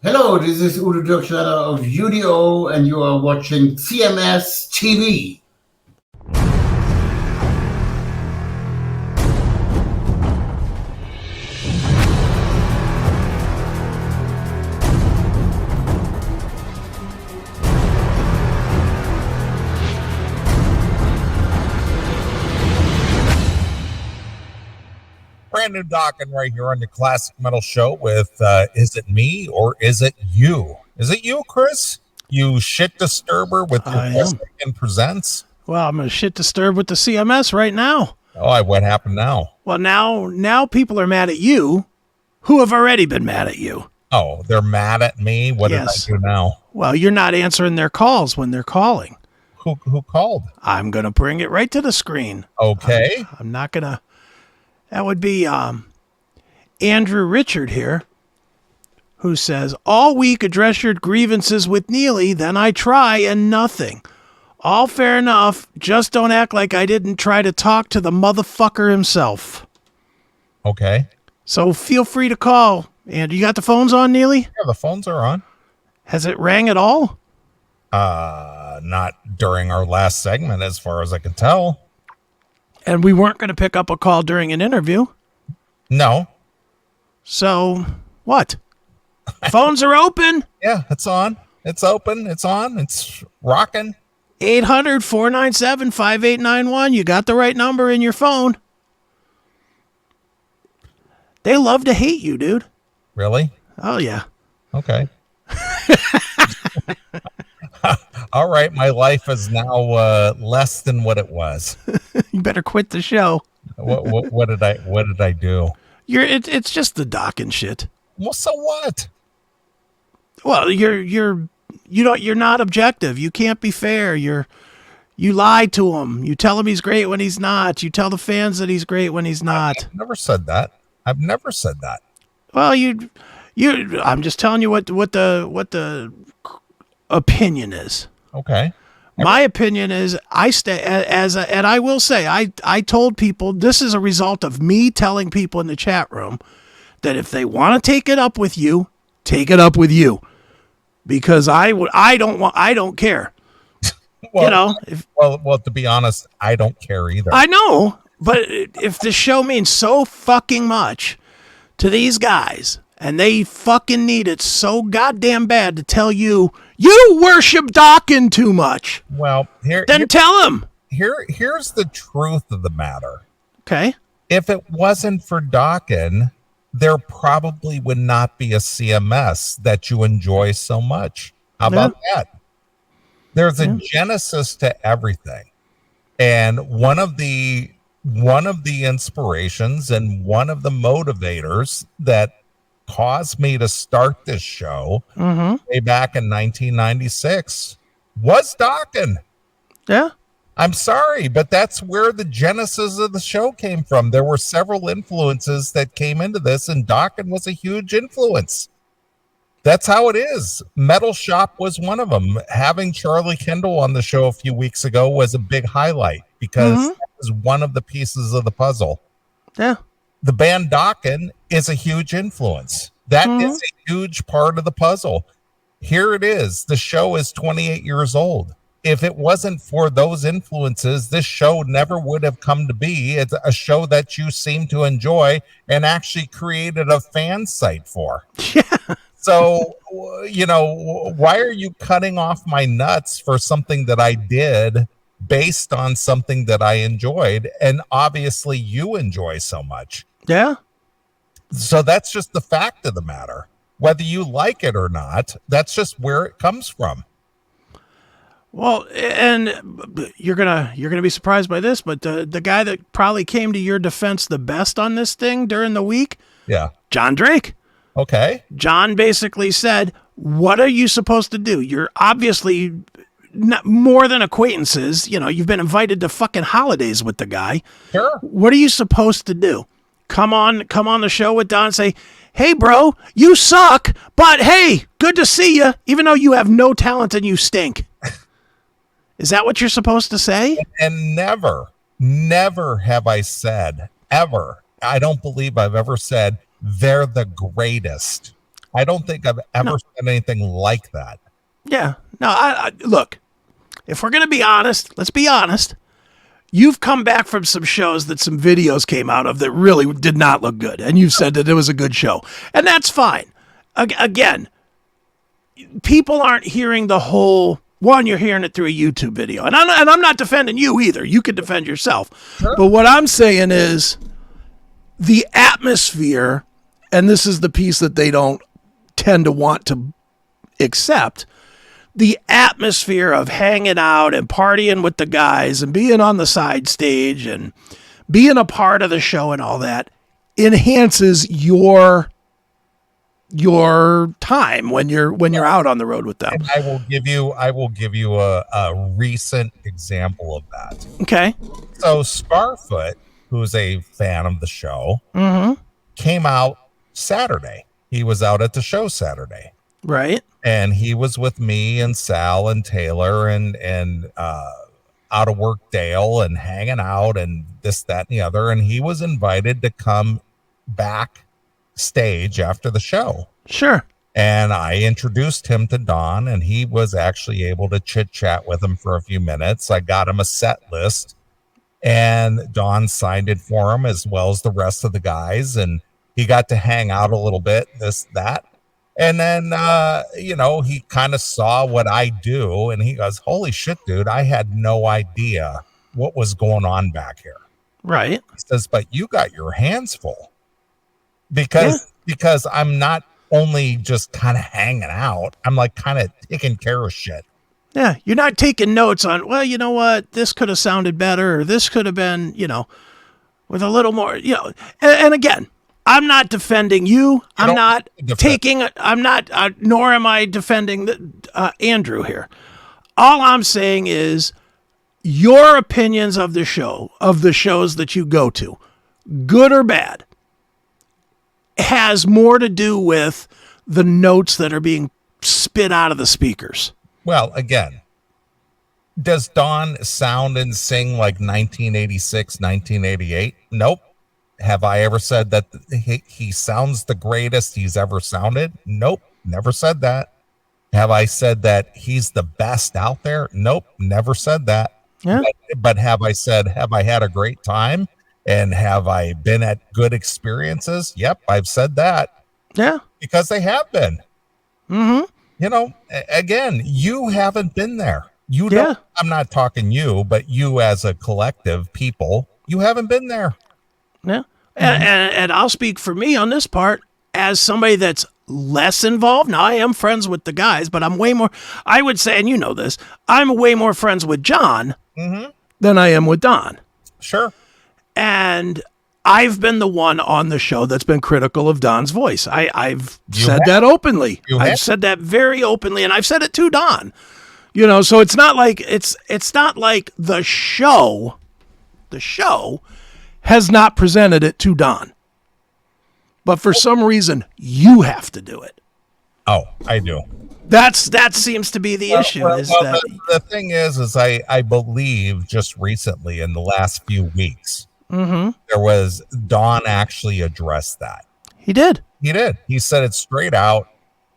Hello, this is Udo Dirkschneider of UDO, and you are watching CMS TV. Brand new Dokken right here on the Classic Metal Show with Is It Me or Is It You? Is it you, Chris? You shit disturber with your CHRIS Akin Presents? Well, I'm a shit disturb with the CMS right now. Oh, what happened now? Well, now people are mad at you who have already been mad at you. Oh, they're mad at me? What did I do now? Well, you're not answering their calls when they're calling. Who called? I'm going to bring it right to the screen. Okay. I'm not going to... That would be Andrew Richard here, who says, all week address your grievances with Neeley, then I try and nothing. All fair enough, just don't act like I didn't try to talk to the motherfucker himself. Okay. So feel free to call. And you got the phones on, Neeley? Yeah, the phones are on. Has it rang at all? Not during our last segment, as far as I can tell. And we weren't going to pick up a call during an interview. No. So, what? Phones are open. Yeah, it's on. It's open. It's on. It's rocking. 800-497-5891. You got the right number in your phone. They love to hate you, dude. Really? Oh, yeah. Okay. All right, my life is now less than what it was. You better quit the show. What did I do? It's just the Dokken shit. Well, so what? Well, you're not objective. You can't be fair. You lie to him. You tell him he's great when he's not. You tell the fans that he's great when he's not. I've never said that. I've never said that. Well, I'm just telling you what the opinion is. Okay. My opinion is and I will say, I told people this is a result of me telling people in the chat room that if they want to take it up with you, take it up with you, because I don't care. Well, well, to be honest, I don't care either. I know, but if the show means so fucking much to these guys and they fucking need it so goddamn bad to tell you, you worship Dokken too much. Well, tell him. Here's the truth of the matter. Okay. If it wasn't for Dokken, there probably would not be a CMS that you enjoy so much. How about that? There's a genesis to everything. And one of the inspirations and one of the motivators that caused me to start this show way back in 1996 was Dokken. Yeah. I'm sorry, but that's where the genesis of the show came from. There were several influences that came into this, and Dokken was a huge influence. That's how it is. Metal Shop was one of them. Having Charlie Kendall on the show a few weeks ago was a big highlight because that was one of the pieces of the puzzle. Yeah. The band Dokken is a huge influence. That is a huge part of the puzzle. Here it is. The show is 28 years old. If it wasn't for those influences, this show never would have come to be. It's a show that you seem to enjoy and actually created a fan site for. Yeah. So, why are you cutting off my nuts for something that I did based on something that I enjoyed? And obviously you enjoy so much. Yeah. So that's just the fact of the matter. Whether you like it or not, that's just where it comes from. Well, and you're gonna be surprised by this, but the guy that probably came to your defense the best on this thing during the week, John Drake. Okay. John basically said, "What are you supposed to do? You're obviously not more than acquaintances. You've been invited to fucking holidays with the guy. Sure. What are you supposed to do? Come on the show with Don and say, hey, bro, you suck, but hey, good to see you, even though you have no talent and you stink." Is that what you're supposed to say? And never have I said, ever, I don't believe I've ever said, they're the greatest I don't think I've ever said anything like that. Yeah. No, I look, if we're going to be honest, let's be honest. You've come back from some shows that some videos came out of that really did not look good. And you've said that it was a good show. And that's fine. Again, people aren't hearing the whole... One, you're hearing it through a YouTube video. And I'm not defending you either. You can defend yourself. Sure. But what I'm saying is the atmosphere, and this is the piece that they don't tend to want to accept, the atmosphere of hanging out and partying with the guys and being on the side stage and being a part of the show and all that enhances your time when you're out on the road with them. And I will give you a recent example of that. Okay. So Scarfoot, who's a fan of the show, came out Saturday. He was out at the show Saturday. Right. And he was with me and Sal and Taylor and out of work Dale and hanging out and this, that, and the other. And he was invited to come backstage after the show. Sure. And I introduced him to Don, and he was actually able to chit chat with him for a few minutes. I got him a set list, and Don signed it for him as well as the rest of the guys. And he got to hang out a little bit, this, that. And then, he kind of saw what I do, and he goes, holy shit, dude, I had no idea what was going on back here. Right. He says, but you got your hands full because I'm not only just kind of hanging out. I'm like kind of taking care of shit. Yeah. You're not taking notes on, well, you know what? This could have sounded better, or this could have been, with a little more, and again, I'm not defending you. Nor am I defending Andrew here. All I'm saying is your opinions of the shows that you go to, good or bad, has more to do with the notes that are being spit out of the speakers. Well, again, does Don sound and sing like 1986, 1988? Nope. Have I ever said that he sounds the greatest he's ever sounded? Nope, never said that. Have I said that he's the best out there? Nope, never said that. Yeah. But have I had a great time? And have I been at good experiences? Yep, I've said that. Yeah. Because they have been. Mm-hmm. Again, you haven't been there. You don't. I'm not talking you, but you as a collective people, you haven't been there. Yeah. And I'll speak for me on this part as somebody that's less involved. Now, I am friends with the guys, but I'm way more, I would say, and you know this, I'm way more friends with John than I am with Don. Sure. And I've been the one on the show that's been critical of Don's voice. I've said that openly. I've said that very openly, and I've said it to Don. So it's not like the show has not presented it to Don. But for some reason, you have to do it. Oh, I do. That seems to be the issue. The thing is I believe just recently in the last few weeks, there was Don actually addressed that. He did. He said it straight out.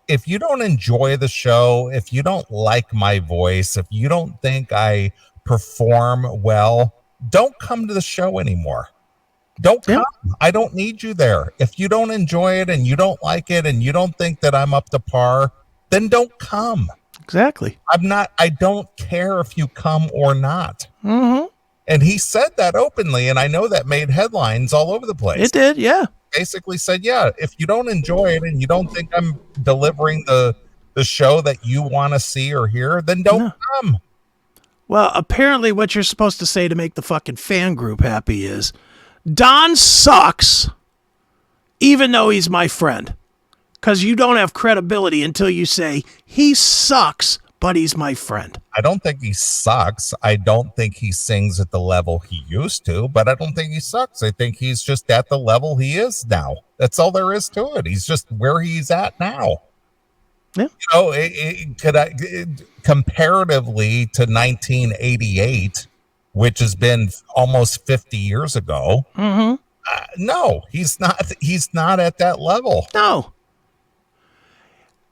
If you don't enjoy the show, if you don't like my voice, if you don't think I perform well, don't come to the show anymore. Don't come. I don't need you there. If you don't enjoy it and you don't like it and you don't think that I'm up to par, then don't come. Exactly. I don't care if you come or not. And he said that openly, and I know that made headlines all over the place. It did, yeah. Basically said, if you don't enjoy it and you don't think I'm delivering the show that you want to see or hear, then don't come. Well, apparently what you're supposed to say to make the fucking fan group happy is, Don sucks, even though he's my friend. Because you don't have credibility until you say, he sucks, but he's my friend. I don't think he sucks. I don't think he sings at the level he used to, but I don't think he sucks. I think he's just at the level he is now. That's all there is to it. He's just where he's at now. Yeah. Comparatively to 1988, which has been almost 50 years ago. No, he's not at that level. No.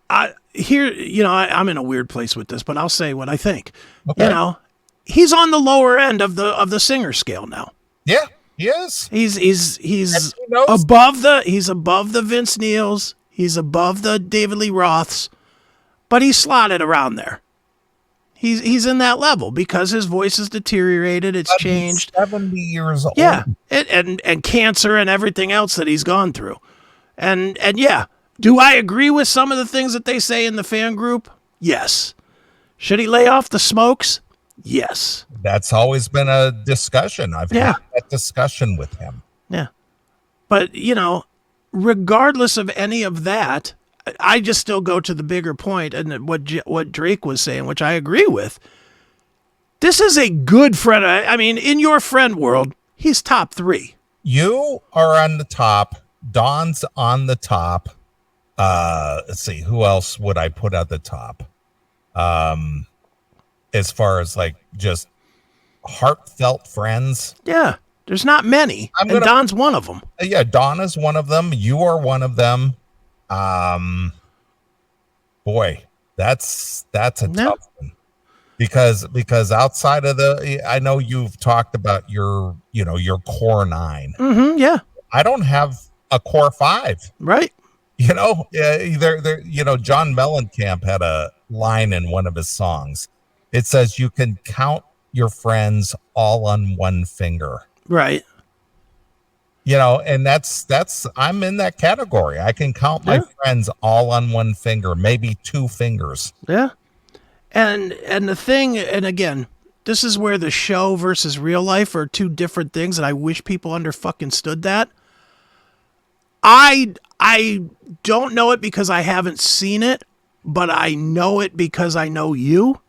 I'm in a weird place with this, but I'll say what I think. Okay. You know, he's on the lower end of the singer scale now. Yeah, he is. He's above the Vince Neils. He's above the David Lee Roths, but he's slotted around there. He's in that level because his voice has deteriorated. It's changed. 70 years old. Yeah, and cancer and everything else that he's gone through. And yeah, do I agree with some of the things that they say in the fan group? Yes. Should he lay off the smokes? Yes. That's always been a discussion. I've had that discussion with him. Yeah. But, you know, regardless of any of that, I just still go to the bigger point and what Drake was saying, which I agree with. This is a good friend. I mean, in your friend world, he's top 3. You are on the top. Don's on the top. Let's see, who else would I put at the top? As far as like just heartfelt friends. Yeah, there's not many. Don's one of them. Yeah, Don is one of them. You are one of them. Boy, that's a tough one. Because outside of I know you've talked about your core 9. Mm-hmm, yeah. I don't have a core 5. Right. You know, John Mellencamp had a line in one of his songs. It says, you can count your friends all on one finger. Right. You know, and that's I'm in that category. I can count my friends all on one finger, maybe 2 fingers. Yeah. And the thing, and again, this is where the show versus real life are 2 different things, and I wish people stood that. I don't know it because I haven't seen it, but I know it because I know you.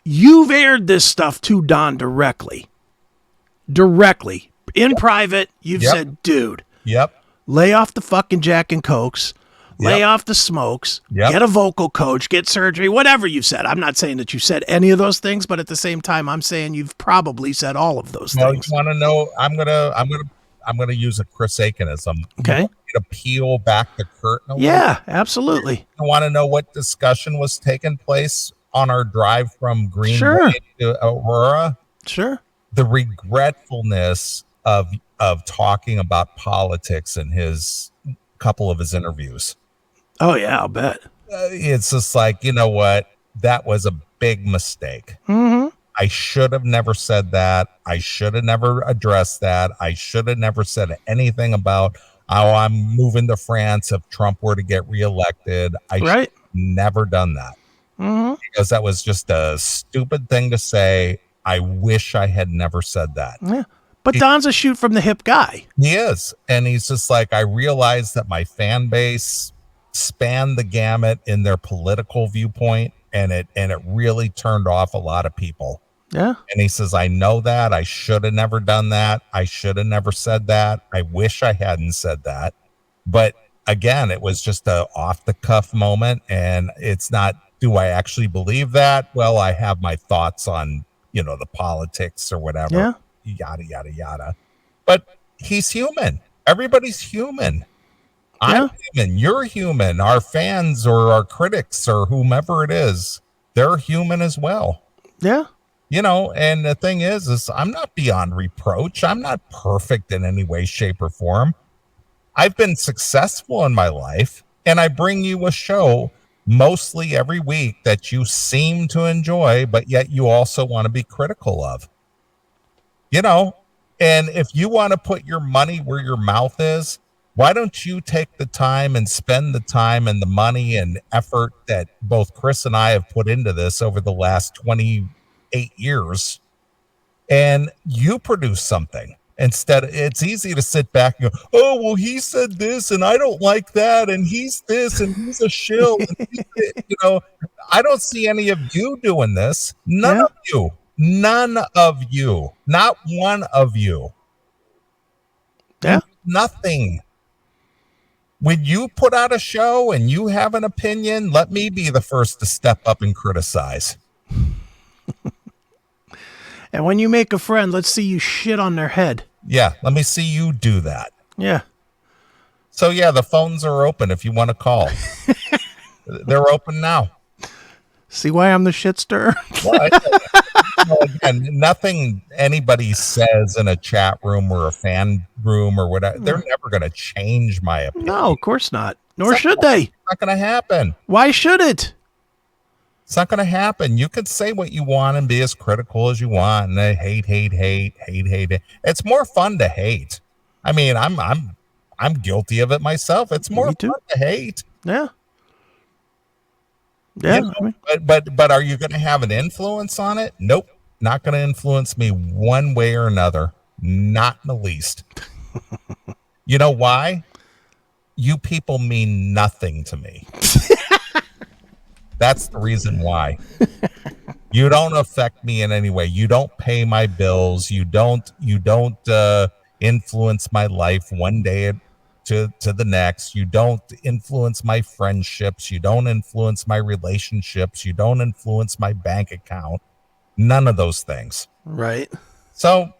You've aired this stuff to Don directly. In private, you've said, dude, lay off the fucking Jack and Cokes, lay off the smokes, get a vocal coach, get surgery, whatever you've said. I'm not saying that you said any of those things, but at the same time, I'm saying you've probably said all of those things. You want to know? I'm gonna use a Chris Akinism. Okay. To peel back the curtain. Yeah, absolutely. I want to know what discussion was taking place on our drive from Green Bay to Aurora. Sure. The regretfulness of talking about politics in his couple of his interviews. Oh yeah, I'll bet. It's just like, you know what? That was a big mistake. Mm-hmm. I should have never said that. I should have never addressed that. I should have never said anything about how I'm moving to France if Trump were to get reelected. I should have never done that. Mm-hmm. Because that was just a stupid thing to say. I wish I had never said that. Yeah. But Don's a shoot from the hip guy. He is. And he's just like, I realized that my fan base spanned the gamut in their political viewpoint, and it really turned off a lot of people. Yeah. And he says, I know that. I should have never done that. I should have never said that. I wish I hadn't said that. But again, it was just a off the cuff moment. And it's not, do I actually believe that? Well, I have my thoughts on, the politics or whatever. Yeah. Yada, yada, yada. But he's human. Everybody's human. I'm human. You're human. Our fans or our critics or whomever it is, they're human as well. Yeah. And the thing is I'm not beyond reproach. I'm not perfect in any way, shape, or form. I've been successful in my life, and I bring you a show mostly every week that you seem to enjoy, but yet you also want to be critical of. And if you want to put your money where your mouth is, why don't you take the time and spend the time and the money and effort that both Chris and I have put into this over the last 28 years, and you produce something. Instead, it's easy to sit back and go, oh, well, he said this and I don't like that, and he's this and he's a shill. And I don't see any of you doing this. None of you. None of you. Not one of you. Yeah. Nothing. When you put out a show and you have an opinion, let me be the first to step up and criticize. And when you make a friend, let's see you shit on their head. Yeah, let me see you do that. Yeah. So, yeah, the phones are open if you want to call. They're open now. See why I'm the shit stirrer? Well, again, nothing anybody says in a chat room or a fan room or whatever, they're never going to change my opinion. No, of course not. Nor should they. It's not going to happen. Why should it? It's not going to happen. You can say what you want and be as critical as you want, and hate. It's more fun to hate. I mean, I'm guilty of it myself. It's more fun to hate. Yeah. Yeah. You know, but are you going to have an influence on it? Nope. Not going to influence me one way or another. Not in the least. You know why? You people mean nothing to me. That's the reason why. You don't affect me in any way. You don't pay my bills. You don't influence my life one day to the next. You don't influence my friendships. You don't influence my relationships. You don't influence my bank account. None of those things. Right. So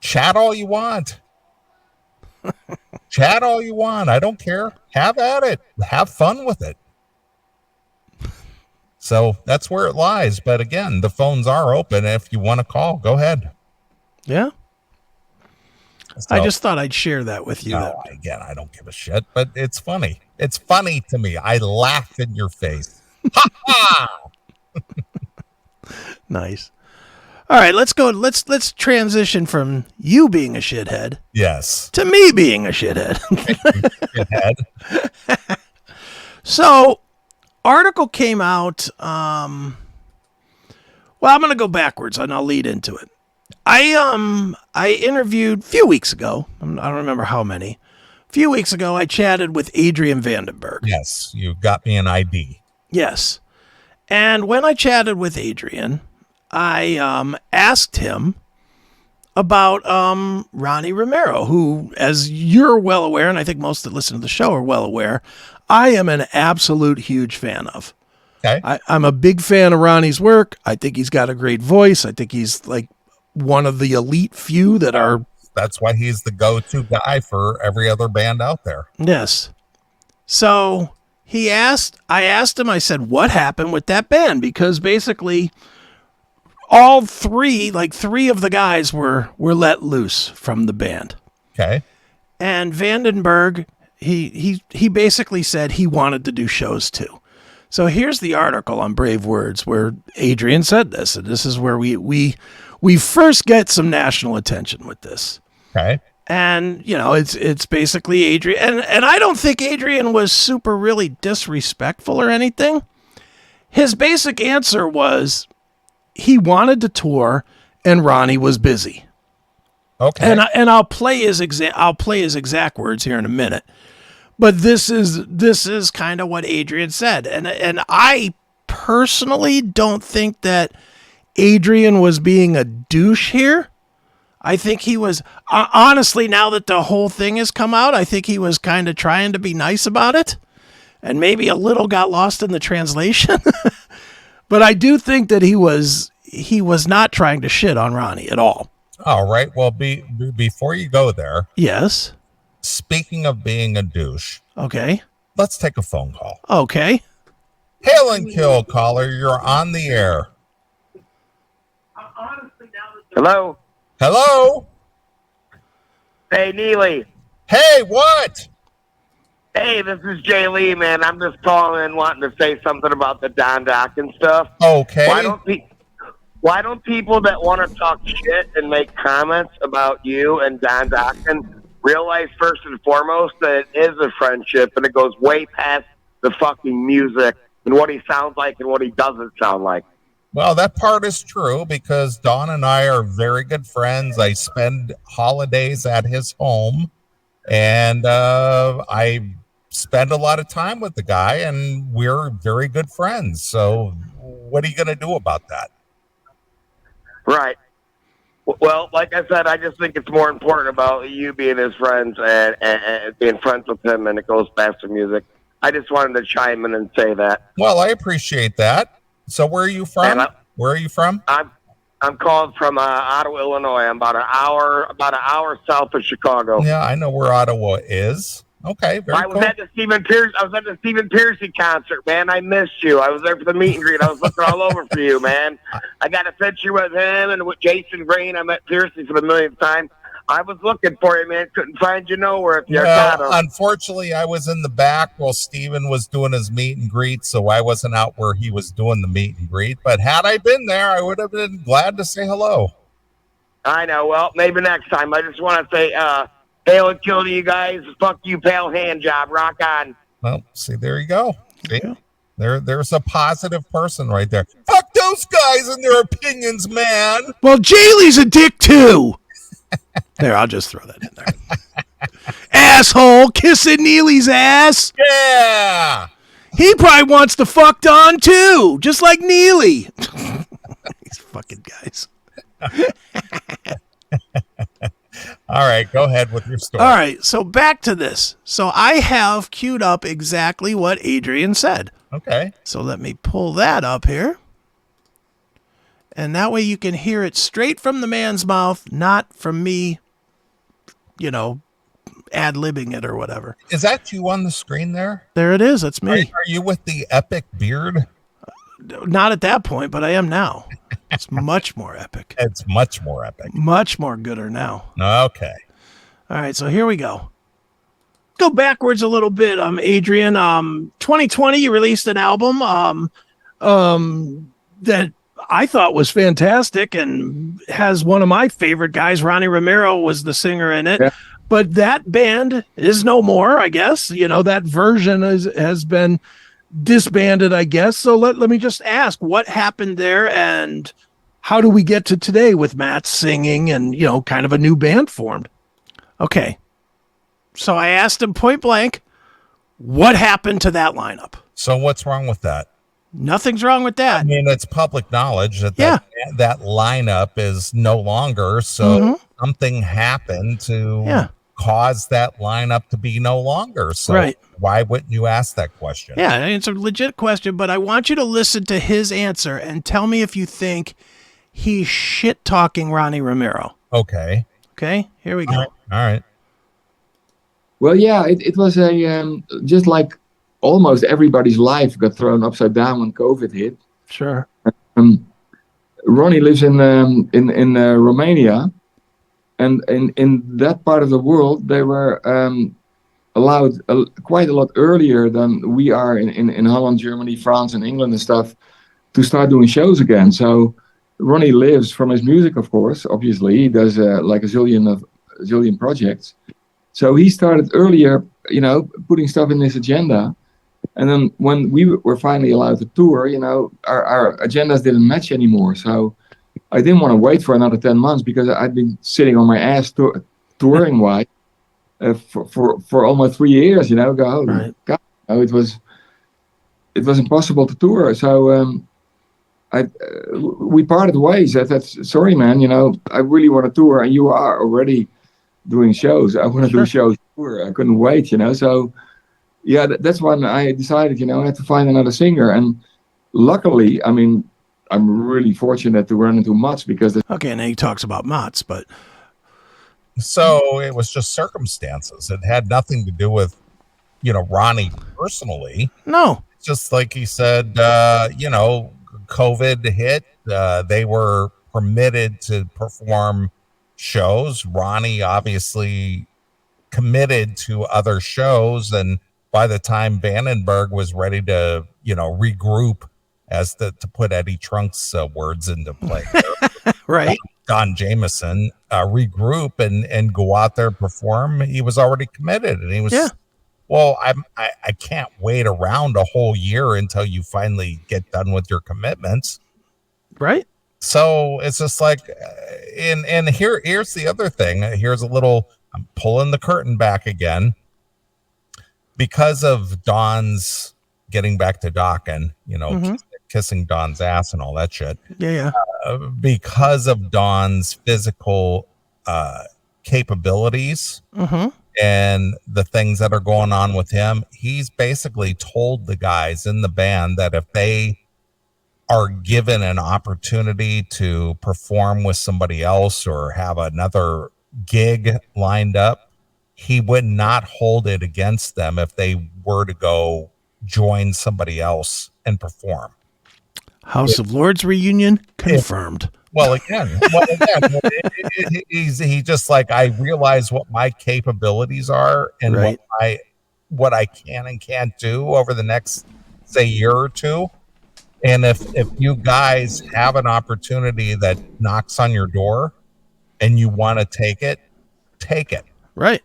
chat all you want. Chat all you want. I don't care. Have at it. Have fun with it. So that's where it lies. But again, the phones are open. If you want to call, go ahead. Yeah. So, I just thought I'd share that with you. No, again, I don't give a shit, but it's funny. It's funny to me. I laugh in your face. Ha ha! Nice. All right, let's go. Let's transition from you being a shithead. Yes. To me being a shithead. Shithead. So, article came out. Well, I'm going to go backwards and I'll lead into it. I interviewed a few weeks ago. I don't remember how many. A few weeks ago, I chatted with Adrian Vandenberg. Yes, you got me an ID. Yes. And when I chatted with Adrian, I asked him about Ronnie Romero, who, as you're well aware, and I think most that listen to the show are well aware, I am an absolute huge fan of. Okay. I'm a big fan of Ronnie's work. I think he's got a great voice. I think he's like one of the elite few that are. That's why he's the go-to guy for every other band out there. Yes. So I asked him, I said, what happened with that band? Because basically all three of the guys were let loose from the band. Okay. And Vandenberg, he basically said he wanted to do shows too. So here's the article on Brave Words where Adrian said this, and this is where we first get some national attention with this. Okay. And, you know, it's basically Adrian. And I don't think Adrian was super really disrespectful or anything. His basic answer was he wanted to tour and Ronnie was busy. Okay. And I'll play his exact words here in a minute. But this is kind of what Adrian said. And I personally don't think that Adrian was being a douche here. I think he was, honestly, now that the whole thing has come out, I think he was kind of trying to be nice about it. And maybe a little got lost in the translation. But I do think that he was not trying to shit on Ronnie at all. All right. Well, before you go there. Yes. Speaking of being a douche. Okay. Let's take a phone call. Okay. Hail and kill, caller. You're on the air. Hello? Hello? Hey, Neeley. Hey, what? Hey, this is Jay Lee, man. I'm just calling in wanting to say something about the Don Dokken stuff. Okay. Why don't people that want to talk shit and make comments about you and Don Dokken realize first and foremost that it is a friendship and it goes way past the fucking music and what he sounds like and what he doesn't sound like? Well, that part is true because Don and I are very good friends. I spend holidays at his home, and I spend a lot of time with the guy, and we're very good friends. So what are you going to do about that? Right. Well, like I said, I just think it's more important about you being his friends and being friends with him, and it goes past the music. I just wanted to chime in and say that. Well, I appreciate that. So where are you from? Where are you from? I'm calling from Ottawa, Illinois. I'm about an hour south of Chicago. Yeah, I know where Ottawa is. Okay, very I was cool. at the Stephen Piercy concert, man. I missed you. I was there for the meet and greet. I was looking all over for you, man. I got a picture with him and with Jason Green. I met Piercy for the millionth time. I was looking for you, man. Couldn't find you nowhere if you got him. Unfortunately, I was in the back while Steven was doing his meet and greet, so I wasn't out where he was doing the meet and greet. But had I been there, I would have been glad to say hello. I know. Well, maybe next time. I just want to say, hail and kill to you guys. Fuck you, pal. Hand job. Rock on. Well, see, there you go. See? There's a positive person right there. Fuck those guys and their opinions, man. Well, Jaylee's a dick too. There, I'll just throw that in there. Asshole, kissing Neely's ass. Yeah. He probably wants to fuck Don too, just like Neely. These fucking guys. All right, go ahead with your story. All right, so back to this. So I have queued up exactly what Adrian said. Okay. So let me pull that up here. And that way you can hear it straight from the man's mouth, not from me, ad-libbing it or whatever. Is that you on the screen there? There it is. That's me. Are you with the epic beard? Not at that point, but I am now. It's much more epic. It's much more epic. Much more gooder now. Okay. All right, so here we go. Go backwards a little bit, Adrian. 2020, you released an album that I thought was fantastic and has one of my favorite guys. Ronnie Romero was the singer in it. Yeah. But that band is no more, I guess. That version has been disbanded, I guess. So let me just ask, what happened there and how do we get to today with Matt singing and, kind of a new band formed? Okay. So I asked him point blank, what happened to that lineup? So what's wrong with that? Nothing's wrong with that. I mean, it's public knowledge that that lineup is no longer. So something happened to cause that lineup to be no longer. So why wouldn't you ask that question? Yeah, it's a legit question, but I want you to listen to his answer and tell me if you think he's shit-talking Ronnie Romero. Okay. Okay, here we go. All right. Well, yeah, it was a just like almost everybody's life got thrown upside down when COVID hit. Sure. Ronnie lives in Romania, and in that part of the world, they were allowed quite a lot earlier than we are in Holland, Germany, France, and England and stuff to start doing shows again. So Ronnie lives from his music, of course. Obviously, he does like a zillion projects. So he started earlier, putting stuff in his agenda. And then when we were finally allowed to tour, our agendas didn't match anymore. So I didn't want to wait for another 10 months because I'd been sitting on my ass touring wise for almost 3 years, God, it was impossible to tour. So we parted ways. That's sorry, man, I really want to tour and you are already doing shows. I want to do shows tour. I couldn't wait, So yeah, that's when I decided, I had to find another singer. And luckily, I mean, I'm really fortunate to run into Mats because... Okay, and he talks about Mats, but... So it was just circumstances. It had nothing to do with, Ronnie personally. No. Just like he said, COVID hit. They were permitted to perform shows. Ronnie obviously committed to other shows, and by the time Vandenberg was ready to, regroup, as to put Eddie Trunk's words into play, right? Don Jameson, regroup and go out there and perform. He was already committed, and he was. Yeah. Well, I can't wait around a whole year until you finally get done with your commitments, right? So it's just like, and here's the other thing. Here's a little. I'm pulling the curtain back again. Because of Don's getting back to Dokken, kissing Don's ass and all that shit. Yeah. Because of Don's physical capabilities and the things that are going on with him, he's basically told the guys in the band that if they are given an opportunity to perform with somebody else or have another gig lined up, he would not hold it against them if they were to go join somebody else and perform. House of Lords reunion confirmed. He's just like, I realize what my capabilities are and Right. what I can and can't do over the next, say, year or two. And if you guys have an opportunity that knocks on your door and you want to take it, take it. Right.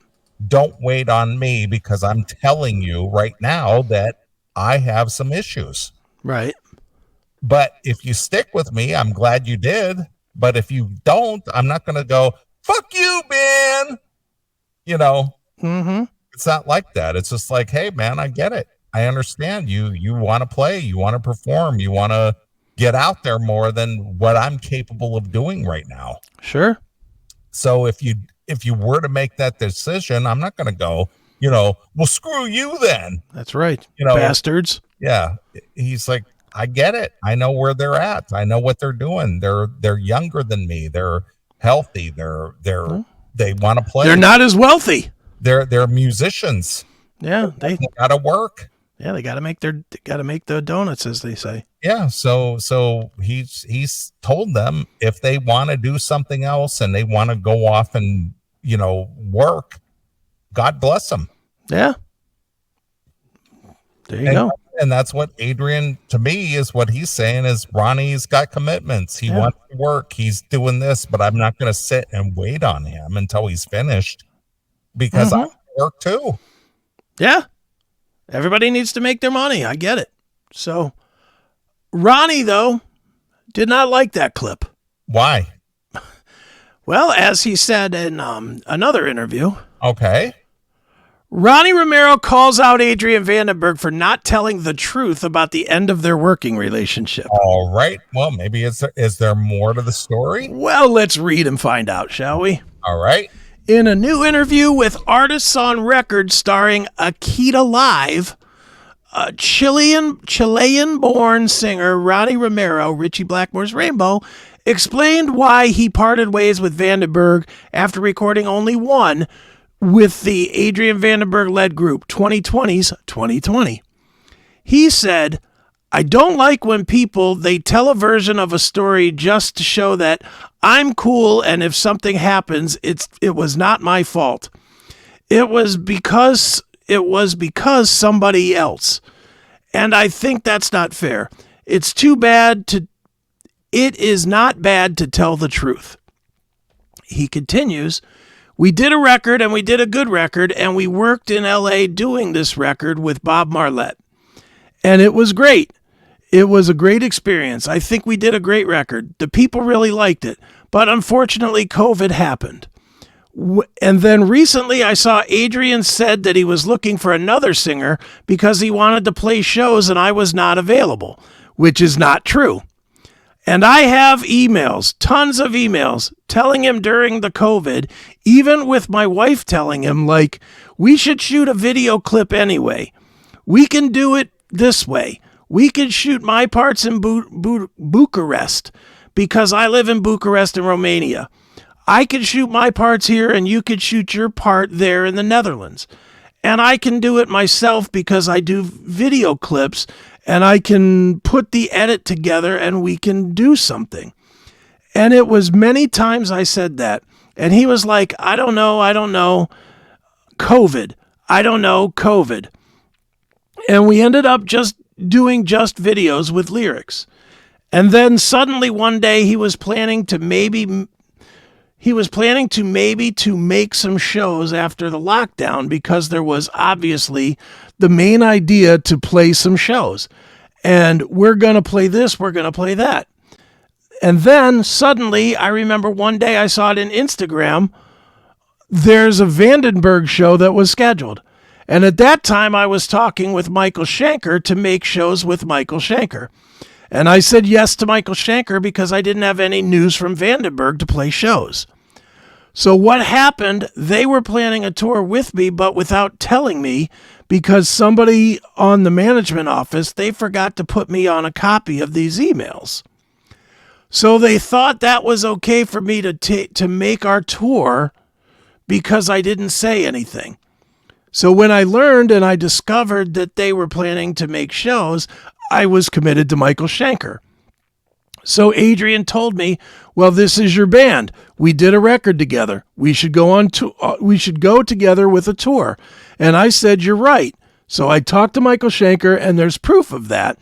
Don't wait on me, because I'm telling you right now that I have some issues. Right. But if you stick with me, I'm glad you did. But if you don't, I'm not going to go, fuck you, man. You know, It's not like that. It's just like, hey, man, I get it. I understand you want to play, you want to perform, you want to get out there more than what I'm capable of doing right now. Sure. So if you were to make that decision, I'm not going to go, well, screw you then. That's right. Bastards. Yeah. He's like, I get it. I know where they're at. I know what they're doing. They're younger than me. They're healthy. They want to play. They're not as wealthy. They're musicians. Yeah, they got to work. Yeah, they got to make the donuts, as they say. Yeah, so he's told them if they want to do something else and they want to go off and work, God bless them. Yeah. There you go. And that's what Adrian, to me, is what he's saying is Ronnie's got commitments. He wants to work. He's doing this, but I'm not going to sit and wait on him until he's finished, because I work too. Yeah. Everybody needs to make their money. I get it. So Ronnie, though, did not like that clip. Why? Well, as he said in another interview. Okay. Ronnie Romero calls out Adrian Vandenberg for not telling the truth about the end of their working relationship. All right. Well, maybe is there more to the story? Well, let's read and find out, shall we? All right. In a new interview with Artists on Record starring Akita Live, Chilean-born singer Ronnie Romero, Richie Blackmore's Rainbow, explained why he parted ways with Vandenberg after recording only one with the Adrian Vandenberg-led group 2020's 2020. He said, I don't like when they tell a version of a story just to show that I'm cool, and if something happens, it was not my fault. It was because somebody else. And I think that's not fair. It is not bad to tell the truth. He continues, we did a record, and we did a good record, and we worked in LA doing this record with Bob Marlette. And it was great. It was a great experience. I think we did a great record. The people really liked it. But unfortunately, COVID happened. And then recently I saw Adrian said that he was looking for another singer because he wanted to play shows and I was not available, which is not true. And I have emails, tons of emails, telling him during the COVID, even with my wife telling him, like, we should shoot a video clip anyway. We can do it this way. We could shoot my parts in Bucharest because I live in Bucharest in Romania. I could shoot my parts here and you could shoot your part there in the Netherlands. And I can do it myself because I do video clips and I can put the edit together and we can do something. And it was many times I said that. And he was like, I don't know. COVID. I don't know, COVID. And we ended up doing just videos with lyrics. And then suddenly one day he was planning to maybe to make some shows after the lockdown because there was obviously the main idea to play some shows. And we're going to play this, we're going to play that. And then suddenly I remember one day I saw it in Instagram, there's a Vandenberg show that was scheduled. And at that time, I was talking with Michael Schenker to make shows with Michael Schenker. And I said yes to Michael Schenker because I didn't have any news from Vandenberg to play shows. So what happened, they were planning a tour with me, but without telling me, because somebody on the management office, they forgot to put me on a copy of these emails. So they thought that was okay for me to make our tour because I didn't say anything. So when I learned and I discovered that they were planning to make shows, I was committed to Michael Schenker. So Adrian told me, well, this is your band. We did a record together. We should go together with a tour. And I said, you're right. So I talked to Michael Schenker, and there's proof of that.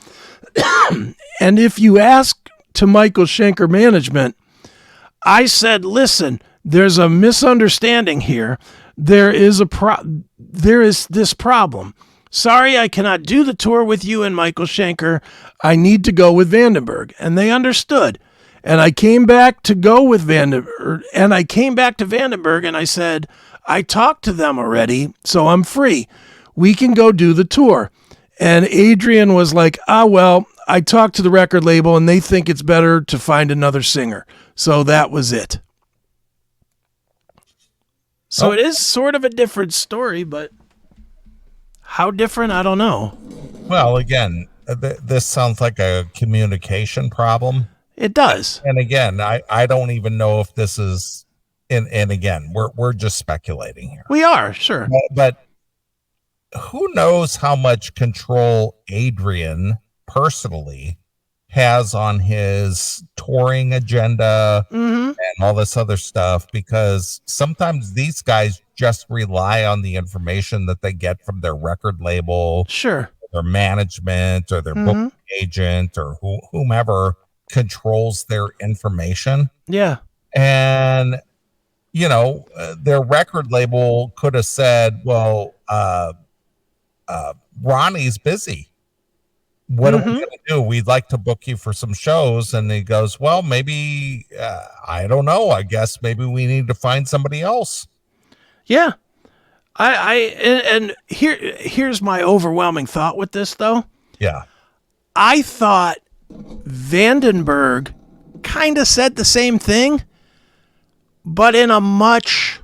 And if you ask to Michael Schenker management, I said, listen, there's a misunderstanding here. There is this problem. Sorry, I cannot do the tour with you and Michael Schenker. I need to go with Vandenberg. And they understood. And I came back to go with Vandenberg. And I came back to Vandenberg and I said, I talked to them already, so I'm free. We can go do the tour. And Adrian was like, well, I talked to the record label and they think it's better to find another singer. So that was it. So It is sort of a different story, but how different, I don't know. Well, again, this sounds like a communication problem. It does. And again, I don't even know if this is, and again, we're just speculating here. We are, sure. But who knows how much control Adrian personally has on his touring agenda and all this other stuff, because sometimes these guys just rely on the information that they get from their record label, sure, their management or their booking agent or whomever controls their information. Yeah. And their record label could have said, well, Ronnie's busy. What are we going to do? We'd like to book you for some shows. And he goes, well, maybe, I don't know. I guess maybe we need to find somebody else. Yeah. Here's my overwhelming thought with this, though. Yeah. I thought Vandenberg kind of said the same thing, but in a much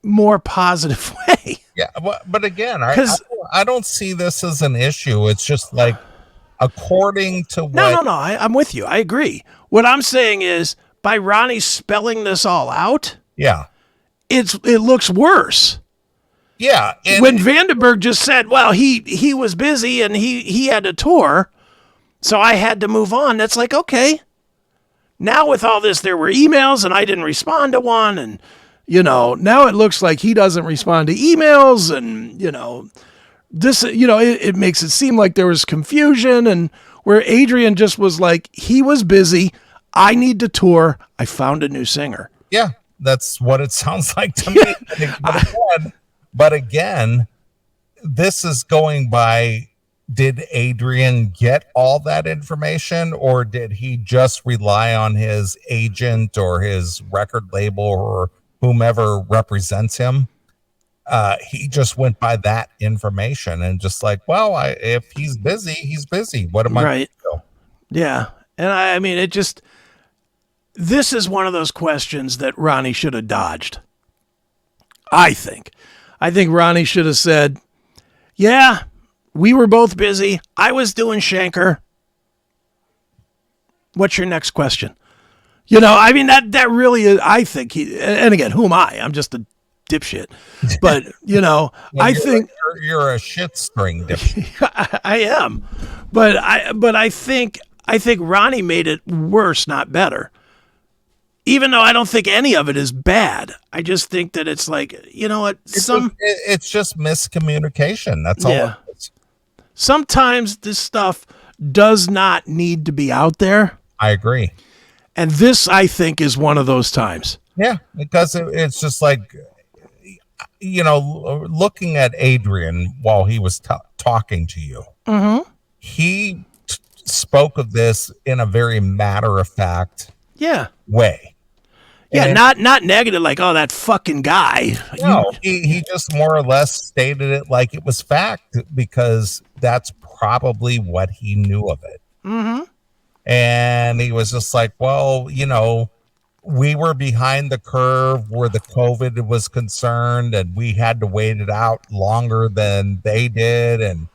more positive way. Yeah, but again, I don't see this as an issue. It's just like, according to what... No, I'm with you. I agree. What I'm saying is, by Ronnie spelling this all out, yeah, it looks worse. Yeah. When Vandenberg just said, well, he was busy and he had a tour, so I had to move on. That's like, okay. Now with all this, there were emails and I didn't respond to one, and now it looks like he doesn't respond to emails, and, this, it makes it seem like there was confusion, and where Adrian just was like, he was busy. I need to tour. I found a new singer. Yeah, that's what it sounds like to me. But again, this is going by, did Adrian get all that information, or did he just rely on his agent or his record label or whomever represents him? He just went by that information and just like, well, if he's busy, he's busy. What am I going to do? Yeah. And I mean, this is one of those questions that Ronnie should have dodged. I think Ronnie should have said, yeah, we were both busy. I was doing Schenker. What's your next question? I mean, that really is, I think and again, who am I? I'm just a dipshit. But, I think you're a shit string dipshit. I am. But I think Ronnie made it worse, not better. Even though I don't think any of it is bad. I just think that it's like, what? It's just miscommunication. That's all it is. Sometimes this stuff does not need to be out there. I agree. And this, I think, is one of those times. Yeah, because it's just like, looking at Adrian while he was talking to you, he spoke of this in a very matter-of-fact way. Yeah, not negative, like, oh, that fucking guy. No, he just more or less stated it like it was fact, because that's probably what he knew of it. And he was just like, well, we were behind the curve where the COVID was concerned, and we had to wait it out longer than they did. And,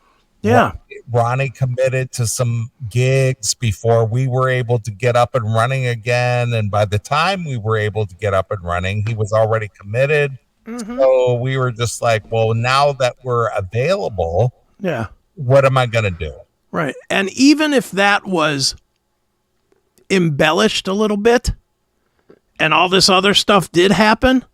Yeah. Ronnie committed to some gigs before we were able to get up and running again. And by the time we were able to get up and running, he was already committed. So we were just like, well, now that we're available, Yeah. what am I going to do? Right. And even if that was embellished a little bit and all this other stuff did happen,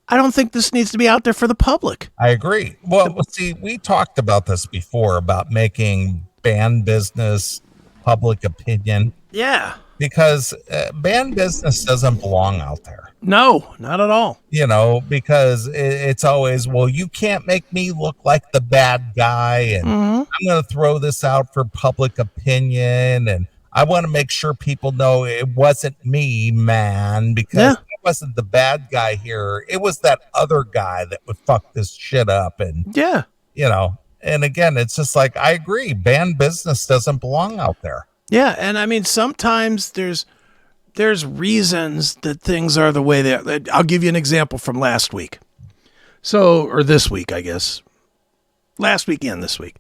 I don't think this needs to be out there for the public. I agree. Well, see, we talked about this before about making band business public opinion. Yeah. Because band business doesn't belong out there. No, not at all. You know, because it's always, well, you can't make me look like the bad guy. And I'm going to throw this out for public opinion. And I want to make sure people know it wasn't me, man, because I wasn't the bad guy here. It was that other guy that would fuck this shit up. And, you know, and again, it's just like, I agree. Band business doesn't belong out there. Yeah. And I mean, sometimes there's reasons that things are the way they are. I'll give you an example from last week. Or this week, I guess. Last week and this week.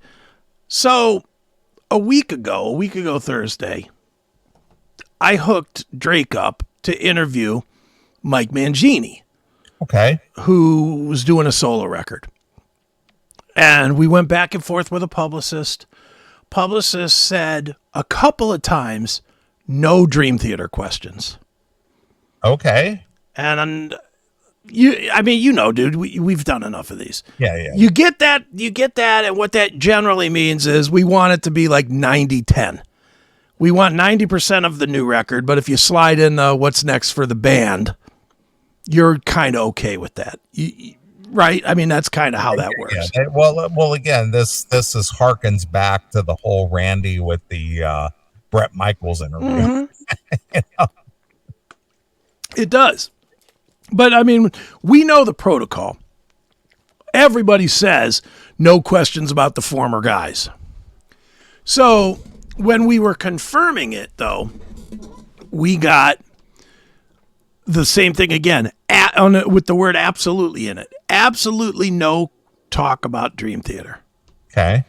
So a week ago Thursday, I hooked Drake up to interview Mike Mangini. Okay. Who was doing a solo record. And we went back and forth with a publicist. Publicist said a couple of times, no Dream Theater questions. Okay. And dude, we've done enough of these. Yeah. You get that, and what that generally means is we want it to be like 90-10. We want 90% of the new record, but if you slide in what's next for the band, you're kind of okay with that. Right? I mean, that's kind of how that works. Yeah. Well, again, this is harkens back to the whole Randy with the Bret Michaels interview. You know? It does. But I mean, we know the protocol. Everybody says no questions about the former guys. So when we were confirming it, though, we got the same thing again with the word absolutely in it. Absolutely no talk about Dream Theater. Okay.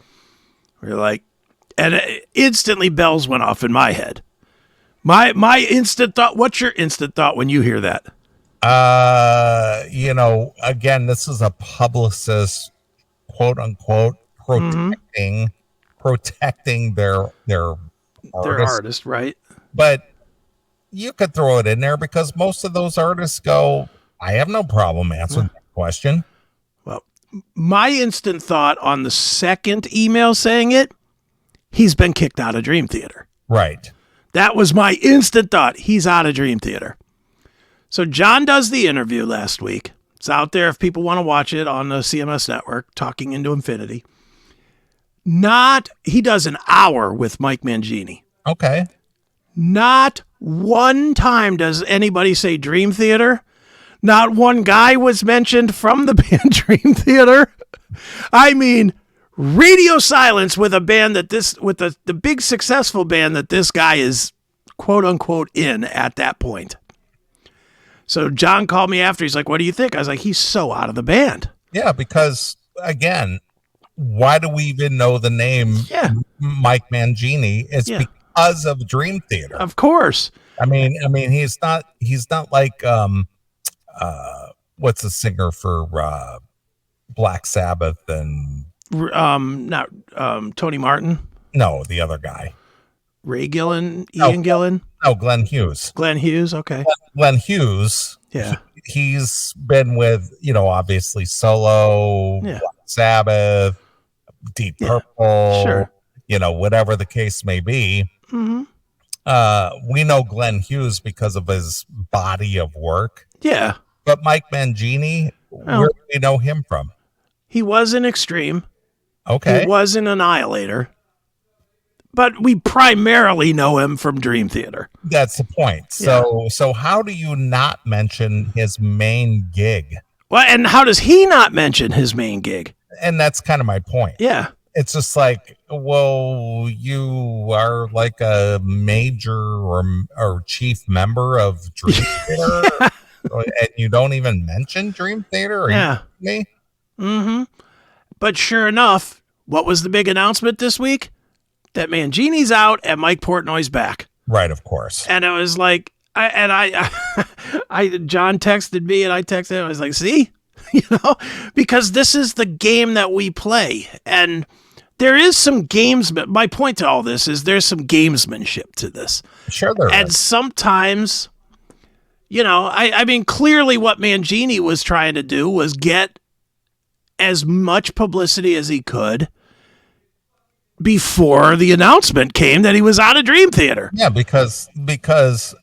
We're like, and instantly bells went off in my head. My instant thought, what's your instant thought when you hear that? Again, this is a publicist, quote unquote, protecting their artist, right? But you could throw it in there because most of those artists go, I have no problem answering that question. Well, my instant thought on the second email saying it, he's been kicked out of Dream Theater. Right. That was my instant thought. He's out of Dream Theater. So John does the interview last week. It's out there if people want to watch it on the CMS network, Talking Into Infinity. He does an hour with Mike Mangini. Okay. Not one time does anybody say Dream Theater. Not one guy was mentioned from the band Dream Theater. I mean, radio silence with a band with the big successful band that this guy is quote unquote in at that point. So John called me after. He's like, what do you think? I was like, he's so out of the band. Yeah, because again, why do we even know the name Mike Mangini? It's because of Dream Theater. Of course. I mean, he's not like what's the singer for Black Sabbath and not Tony Martin. No, the other guy. Ray Gillen, Ian Gillen. No, Glenn Hughes. Glenn Hughes, okay. Glenn Hughes. Yeah. He's been with, obviously Solo, Black Sabbath, Deep Purple, sure. Whatever the case may be. Mm-hmm. We know Glenn Hughes because of his body of work. Yeah. But Mike Mangini, where do we know him from? He was in Extreme. Okay. He was in Annihilator. But we primarily know him from Dream Theater. That's the point. So how do you not mention his main gig? Well, and how does he not mention his main gig? And that's kind of my point. Yeah. It's just like, well, you are like a major or chief member of Dream Theater, and you don't even mention Dream Theater? Are you kidding me? Mm-hmm. But sure enough, what was the big announcement this week? That Mangini's out and Mike Portnoy's back. Right, of course. And it was like, John texted me and I texted him. I was like, see, because this is the game that we play. And there is some gamesman. My point to all this is there's some gamesmanship to this. Sure there and is. Sometimes, I mean, clearly what Mangini was trying to do was get as much publicity as he could before the announcement came that he was out of Dream Theater. Yeah, because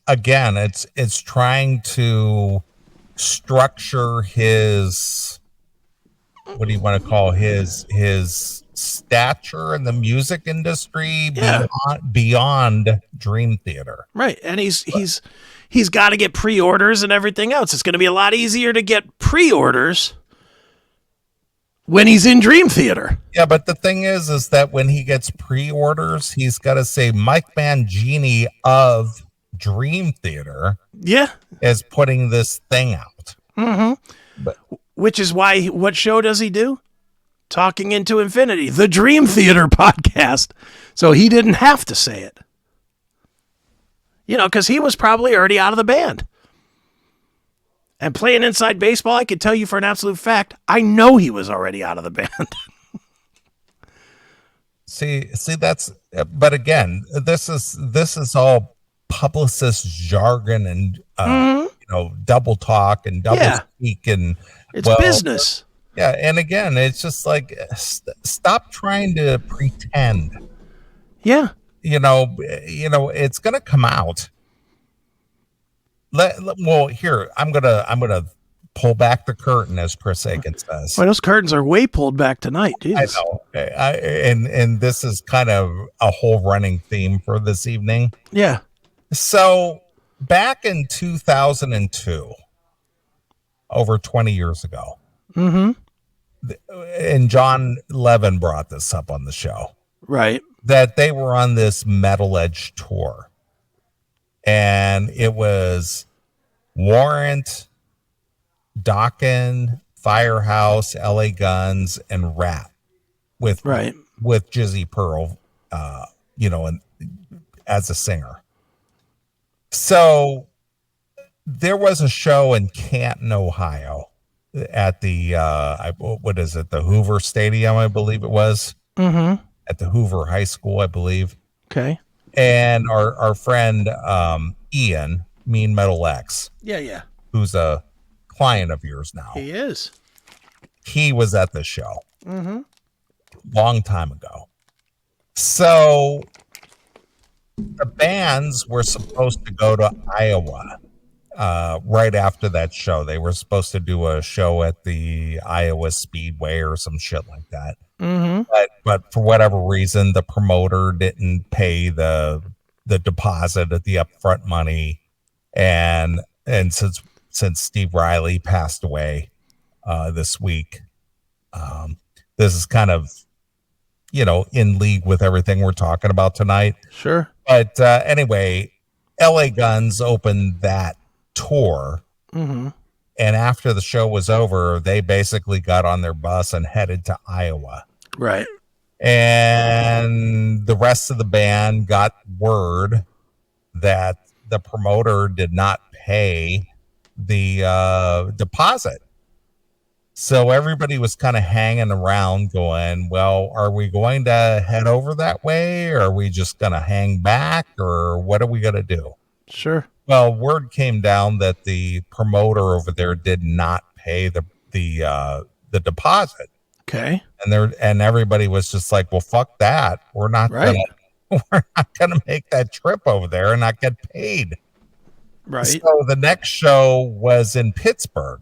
again, it's trying to structure his, what do you want to call his stature in the music industry beyond Dream Theater. Right. And he's got to get pre-orders and everything else. It's going to be a lot easier to get pre-orders when he's in Dream Theater. Yeah, but the thing is that when he gets pre-orders, he's got to say Mike Mangini of Dream Theater is putting this thing out. Mm-hmm. Which is why, what show does he do? Talking into Infinity, the Dream Theater podcast. So he didn't have to say it. Because he was probably already out of the band. And playing Inside Baseball, I could tell you for an absolute fact, I know he was already out of the band. See, but again, this is all publicist jargon and double talk and double speak, and it's business. Yeah, and again, it's just like stop trying to pretend. Yeah, it's gonna come out. Well, here I'm gonna pull back the curtain, as Chris Akin says. Well, those curtains are way pulled back tonight. Jesus. I know, and this is kind of a whole running theme for this evening. Yeah. So back in 2002, over 20 years ago, and John Levin brought this up on the show, right? That they were on this Metal Edge tour. And it was Warrant, Dokken, Firehouse, LA Guns, and Rat with Jizzy Pearl, and as a singer. So there was a show in Canton, Ohio, at the the Hoover Stadium, I believe it was. Mm-hmm. At the Hoover High School, I believe. Okay. And our friend Ian, Mean Metal X, who's a client of yours now. He is. He was at the show long time ago. So the bands were supposed to go to Iowa right after that show. They were supposed to do a show at the Iowa Speedway or some shit like that. But for whatever reason, the promoter didn't pay the deposit at the upfront money, and since Steve Riley passed away this week, this is kind of in league with everything we're talking about tonight. Sure. But anyway, LA Guns opened that tour, and after the show was over, they basically got on their bus and headed to Iowa. Right. And the rest of the band got word that the promoter did not pay the deposit. So everybody was kind of hanging around going, well, are we going to head over that way? Or are we just going to hang back? Or what are we going to do? Sure. Well, word came down that the promoter over there did not pay the deposit. Okay. And everybody was just like, well, fuck that. We're not gonna make that trip over there and not get paid. Right. So the next show was in Pittsburgh.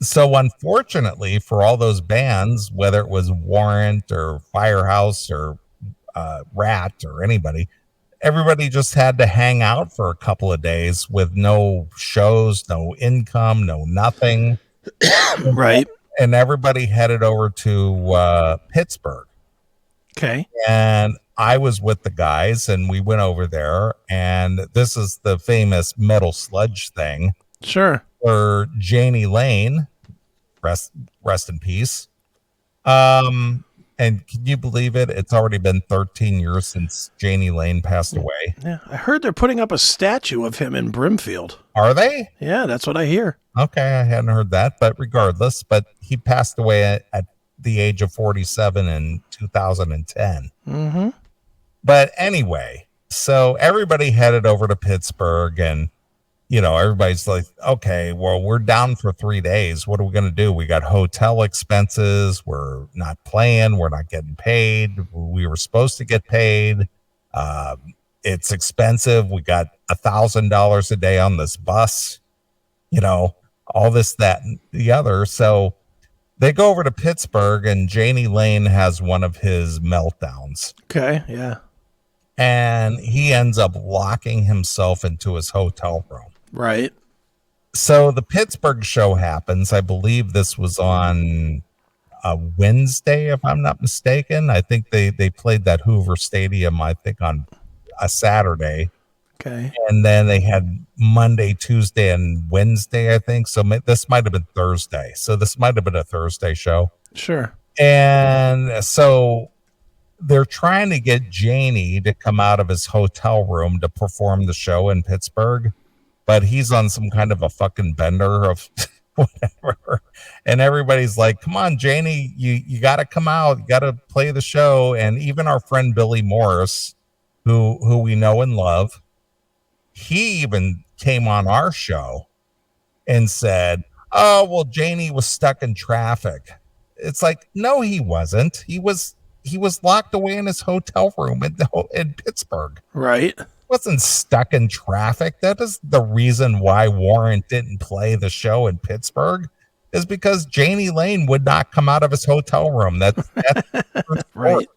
So unfortunately for all those bands, whether it was Warrant or Firehouse or Rat or anybody, everybody just had to hang out for a couple of days with no shows, no income, no nothing. Right. And everybody headed over to Pittsburgh. Okay. And I was with the guys, and we went over there. And this is the famous Metal Sludge thing. Sure. Where Janie Lane, rest in peace, And can you believe it? It's already been 13 years since Janie Lane passed away. Yeah, I heard they're putting up a statue of him in Brimfield. Are they? Yeah, that's what I hear. Okay, I hadn't heard that, but regardless, but he passed away at the age of 47 in 2010. Mm-hmm. But anyway, so everybody headed over to Pittsburgh, and everybody's like, okay, well, we're down for 3 days. What are we going to do? We got hotel expenses. We're not playing. We're not getting paid. We were supposed to get paid. It's expensive. We got $1,000 a day on this bus, all this, that, and the other. So they go over to Pittsburgh, and Janie Lane has one of his meltdowns. Okay, yeah. And he ends up locking himself into his hotel room. Right. So the Pittsburgh show happens. I believe this was on a Wednesday, if I'm not mistaken. I think they played that Hoover Stadium, I think, on a Saturday. Okay. And then they had Monday, Tuesday, and Wednesday, I think. So this might have been Thursday. So this might have been a Thursday show. Sure. And so they're trying to get Janie to come out of his hotel room to perform the show in Pittsburgh, but he's on some kind of a fucking bender of whatever. And everybody's like, come on, Janie, you got to come out. You got to play the show. And even our friend Billy Morris, who we know and love, he even came on our show and said, oh, well, Janie was stuck in traffic. It's like, no, he wasn't. He was locked away in his hotel room in Pittsburgh. Right. He wasn't stuck in traffic. That is the reason why Warren didn't play the show in Pittsburgh, is because Janie Lane would not come out of his hotel room. That's right.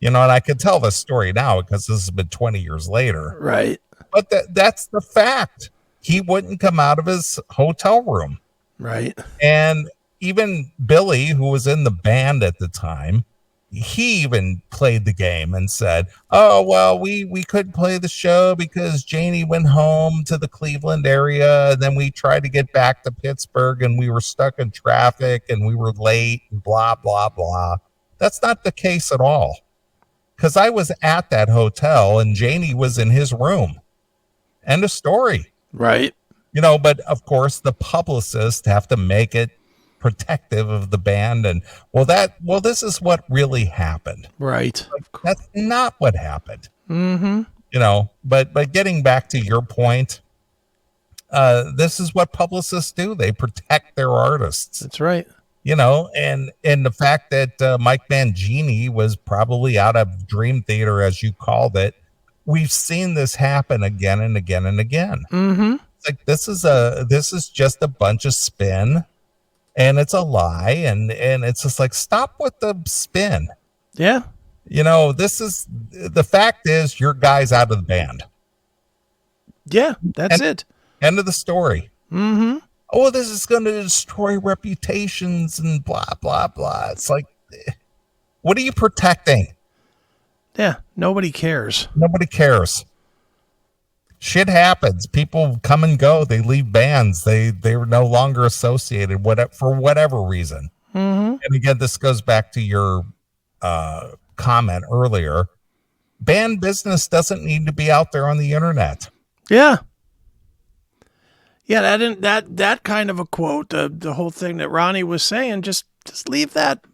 And I could tell the story now because this has been 20 years later. Right. But that's the fact. He wouldn't come out of his hotel room. Right. And even Billy, who was in the band at the time, he even played the game and said, oh, well, we couldn't play the show because Janie went home to the Cleveland area. And then we tried to get back to Pittsburgh and we were stuck in traffic and we were late and blah, blah, blah. That's not the case at all. Because I was at that hotel and Janie was in his room. End of story. Right. But of course the publicists have to make it protective of the band, and this is what really happened. Right. That's not what happened. Mm-hmm. But getting back to your point, this is what publicists do. They protect their artists. That's right. And the fact that Mike Mangini was probably out of Dream Theater, as you called it, we've seen this happen again and again and again. Mm-hmm. It's like this is just a bunch of spin. And it's a lie, and it's just like, stop with the spin. Yeah. This is, the fact is, your guy's out of the band. Yeah, that's it. End of the story. Mm-hmm. Oh, this is going to destroy reputations and blah, blah, blah. It's like, what are you protecting? Yeah, nobody cares. Nobody cares. Shit happens. People come and go. They leave bands. They're no longer associated for whatever reason. Mm-hmm. And again, this goes back to your comment earlier. Band business doesn't need to be out there on the internet. Yeah. Yeah, that kind of a quote, the whole thing that Ronnie was saying, just leave that,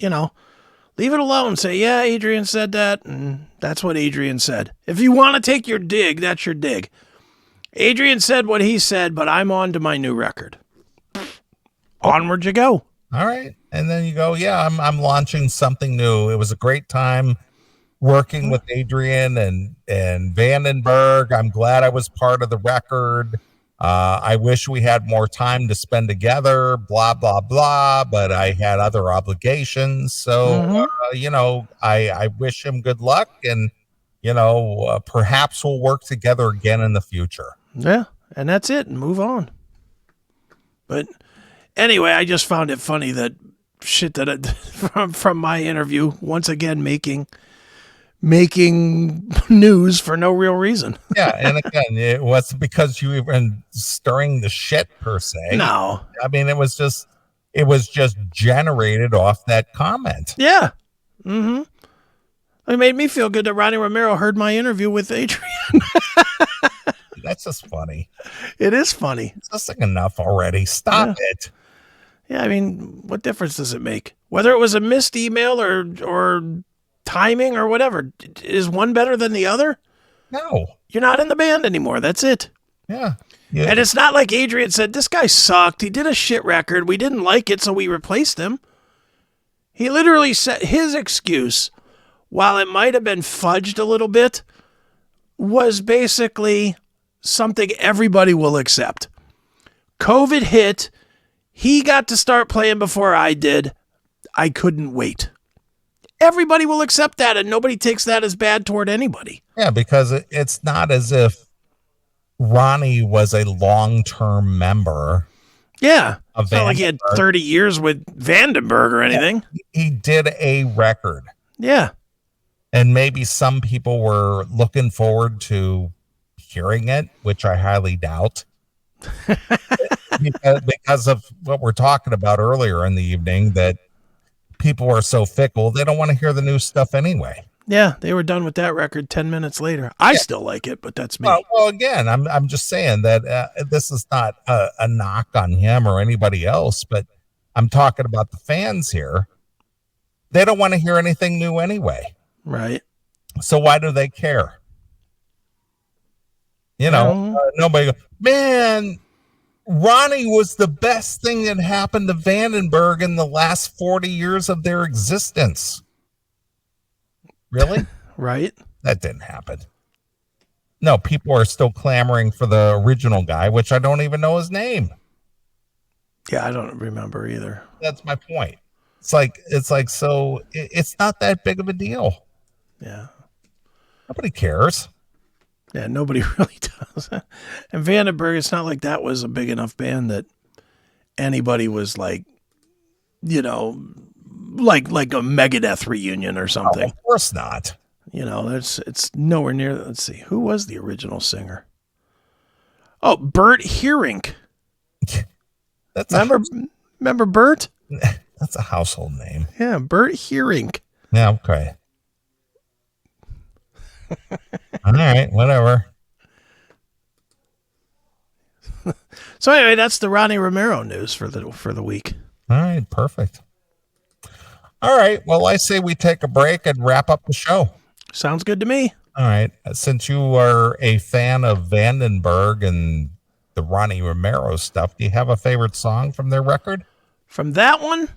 leave it alone. Say, yeah, Adrian said that, and that's what Adrian said. If you want to take your dig, that's your dig. Adrian said what he said, but I'm on to my new record. Onward you go. All right. And then you go, yeah, I'm launching something new. It was a great time working with Adrian and Vandenberg. I'm glad I was part of the record. I wish we had more time to spend together, blah, blah, blah, but I had other obligations. So, I wish him good luck, and, perhaps we'll work together again in the future. Yeah, and that's it, and move on. But anyway, I just found it funny that shit that from my interview, once again, making news for no real reason. Yeah, and again, it wasn't because you were stirring the shit per se. No. I mean, it was It was just generated off that comment. Yeah. Mm-hmm. It made me feel good that Ronnie Romero heard my interview with Adrian. That's just funny. It is funny. It's just like enough already. Stop it. Yeah, I mean, what difference does it make? Whether it was a missed email or timing or whatever, is one better than the other? No. You're not in the band anymore. That's it. Yeah. And it's not like Adrian said, this guy sucked. He did a shit record. We didn't like it, so we replaced him. He literally said his excuse, while it might have been fudged a little bit, was basically something everybody will accept. COVID hit. He got to start playing before I did. I couldn't wait. Everybody will accept that, and nobody takes that as bad toward anybody. Yeah, because it's not as if Ronnie was a long-term member. Yeah. Of it's not like he had 30 years with Vandenberg or anything. He did a record. Yeah. And maybe some people were looking forward to hearing it, which I highly doubt. because of what we're talking about earlier in the evening, that people are so fickle, they don't want to hear the new stuff anyway. Yeah, they were done with that record 10 minutes later. I still like it, but that's me. Well, again, I'm just saying that this is not a knock on him or anybody else, but I'm talking about the fans here. They don't want to hear anything new anyway. Right. So why do they care? You know, nobody goes, man, Ronnie was the best thing that happened to Vandenberg in the last 40 years of their existence. Really? Right. That didn't happen. No, people are still clamoring for the original guy, which I don't even know his name. Yeah, I don't remember either. That's my point. It's like, so it's not that big of a deal. Yeah. Nobody cares. Yeah, nobody really does. And Vandenberg, it's not like that was a big enough band that anybody was like, you know, like a Megadeth reunion or something. Oh, of course not. You know, it's nowhere near. Let's see, who was the original singer? Oh, Bert Heerink. Remember Bert? That's a household name. Yeah, Bert Heerink. Yeah, okay. All right, whatever. So anyway, that's the Ronnie Romero news for the week. All right, perfect. All right, well, I say we take a break and wrap up the show. Sounds good to me. All right, since you are a fan of Vandenberg and the Ronnie Romero stuff, do you have a favorite song from their record? From that one?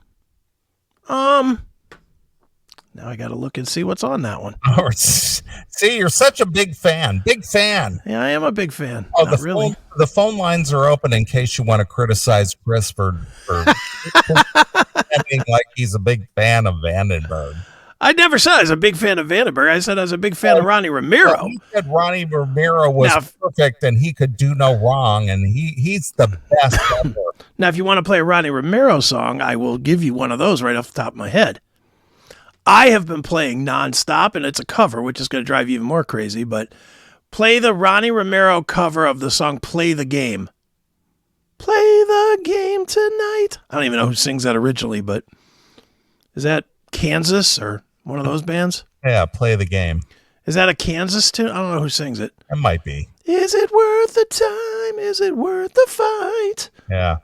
Now I got to look and see what's on that one. Oh, see, you're such a big fan. Big fan. Yeah, I am a big fan. Oh, Not really. The phone lines are open in case you want to criticize Chris for pretending like he's a big fan of Vandenberg. I never said I was a big fan of Vandenberg. I said I was a big fan of Ronnie Romero. Well, he said Ronnie Romero was perfect and he could do no wrong, and he's the best ever. Now, if you want to play a Ronnie Romero song, I will give you one of those right off the top of my head. I have been playing nonstop, and it's a cover, which is going to drive you even more crazy, but play the Ronnie Romero cover of the song Play the Game. Play the game tonight. I don't even know who sings that originally, but is that Kansas or one of those bands? Yeah, Play the Game. Is that a Kansas tune? I don't know who sings it. It might be. Is it worth the time? Is it worth the fight? Yeah.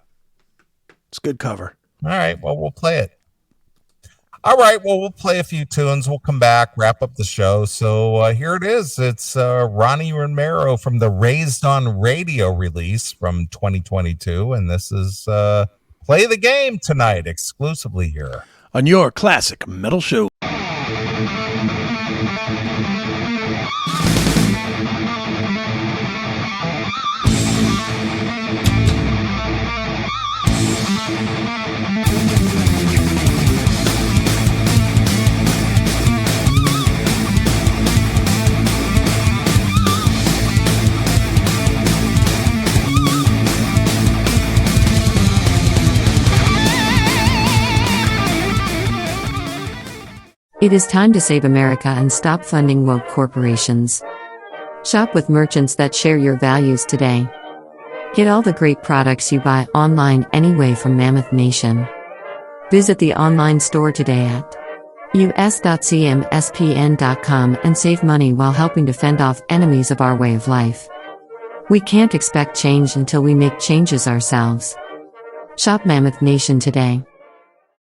It's a good cover. All right, well, we'll play it. All right, well, we'll play a few tunes. We'll come back, wrap up the show. So here it is. It's Ronnie Romero from the Raised on Radio release from 2022. And this is Play the Game tonight, exclusively here on your classic metal show. It is time to save America and stop funding woke corporations. Shop with merchants that share your values today. Get all the great products you buy online anyway from Mammoth Nation. Visit the online store today at us.cmspn.com and save money while helping to fend off enemies of our way of life. We can't expect change until we make changes ourselves. Shop Mammoth Nation today.